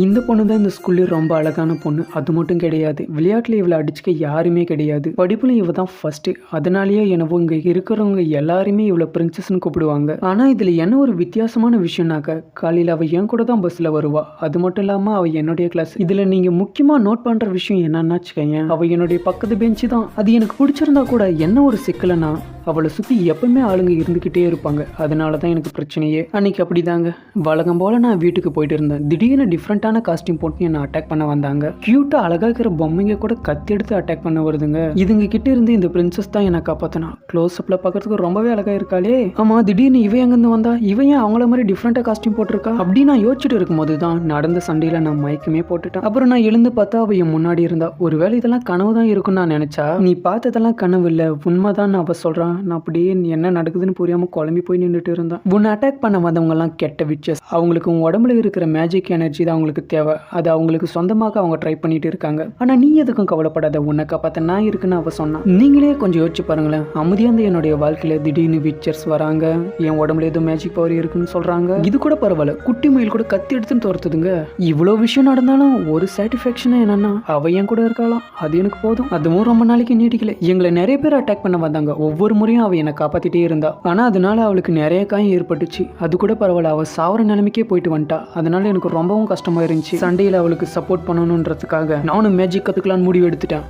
இந்த பொண்ணு தான் இந்த ஸ்கூல்ல ரொம்ப அழகான பொண்ணு. அது மட்டும் கிடையாது, விளையாட்டுல இவளை அடிச்சுக்க யாருமே கிடையாது. படிப்புல இவ தான் ஃபர்ஸ்ட். அதனாலேயே என்னவோ இங்க இருக்கிறவங்க எல்லாருமே இவளை பிரின்சஸ்ன்னு கூப்பிடுவாங்க. ஆனா இதுல என்ன ஒரு வித்தியாசமான விஷயம்னாக்க, காலையில அவ என் கூட தான் பஸ்ல வருவா. அது மட்டும் இல்லாம அவ என்னுடைய கிளாஸ். இதுல நீங்க முக்கியமா நோட் பண்ற விஷயம் என்னன்னா வச்சுக்கோங்க, அவ என்னுடைய பக்கத்து பெஞ்சு தான். அது எனக்கு பிடிச்சிருந்தா கூட என்ன ஒரு சிக்கலனா, அவளை சுற்றி எப்பவுமே ஆளுங்க இருந்துக்கிட்டே இருப்பாங்க. அதனால தான் எனக்கு பிரச்சனையே. அன்னைக்கு அப்படிதாங்க, வழக்கம் போல் நான் வீட்டுக்கு போயிட்டு இருந்தேன். திடீர்னு டிஃப்ரெண்ட்டான காஸ்டியூம் போட்டு என்னை அட்டாக் பண்ண வந்தாங்க. க்யூட்டாக அழகாக இருக்கிற பொம்மைங்க கூட கத்தி எடுத்து அட்டாக் பண்ண வருதுங்க. இதுங்க கிட்ட இருந்து இந்த பிரின்சஸ் தான் என்னை காப்பாற்றினா. க்ளோஸ் அப்பில் பார்க்கறதுக்கு ரொம்பவே அழகாக இருக்காளே. ஆமாம், திடீர்னு இவன் எங்கேருந்து வந்தா, இவன் ஏன் அவங்கள மாதிரி டிஃப்ரெண்ட்டாக காஸ்டியூம் போட்டிருக்கா அப்படி நான் யோசிச்சுட்டு இருக்கும்போது தான் நடந்த சண்டையில் நான் மயக்கமே போட்டுட்டேன். அப்புறம் நான் எழுந்து பார்த்தா அவ என் முன்னாடி இருந்தா. ஒருவேளை இதெல்லாம் கனவு தான் இருக்குன்னு நான் நினைச்சா, நீ பார்த்ததெல்லாம் கனவு இல்லை, உண்மைதான் அவ சொல்றான். நான் அப்படியே என்ன நடக்குதுன்னு புரியாம குழம்பி போய் நின்றுட்டு இருந்தேன். உன்னை அட்டாக் பண்ண வந்தவங்க எல்லாம் கெட்ட விச்சஸ். அவங்களுக்கு உன் உடம்புல இருக்கிற மேஜிக் எனர்ஜி தான் அவங்களுக்கு தேவை. அது அவங்களுக்கு சொந்தமாக அவங்க ட்ரை பண்ணிட்டு இருக்காங்க. ஆனா நீ எதுக்கும் கவலைப்படாத, உன்னை காப்பாத்த நான் இருக்குன்னு அவ சொன்னான். நீங்களே கொஞ்சம் யோசிச்சு பாருங்களேன். அமைதியாந்த என்னுடைய வாழ்க்கையில திடீர்னு விச்சர்ஸ் வராங்க, என் உடம்புல ஏதோ மேஜிக் பவர் இருக்குன்னு சொல்றாங்க. இது கூட பரவாயில்ல, குட்டி மயில் கூட கத்தி எடுத்துன்னு துரத்துதுங்க. இவ்வளவு விஷயம் நடந்தாலும் ஒரு சாட்டிஸ்ஃபேக்ஷன் என்னன்னா, அவ என் கூட இருக்கலாம், அது எனக்கு போதும். அதுவும் ரொம்ப நாளைக்கு நீடிக்கல. எங்களை நிறைய பேர் அட்டாக் பண்ண வந்தாங்க. ஒவ்வொரு முறையும் அவ என்னை காப்பாத்திட்டே இருந்தா. ஆனா அதனால அவளுக்கு நிறைய காயம் ஏற்பட்டுச்சு. அது கூட பரவாயில்ல, அவ சாவர நிலைமைக்கே போயிட்டு வந்துட்டா. அதனால எனக்கு ரொம்பவும் கஷ்டமா இருந்துச்சு. சண்டையில அவளுக்கு சப்போர்ட் பண்ணணுன்றதுக்காக நானும் மேஜிக் கத்துக்கலான்னு முடிவு எடுத்துட்டேன்.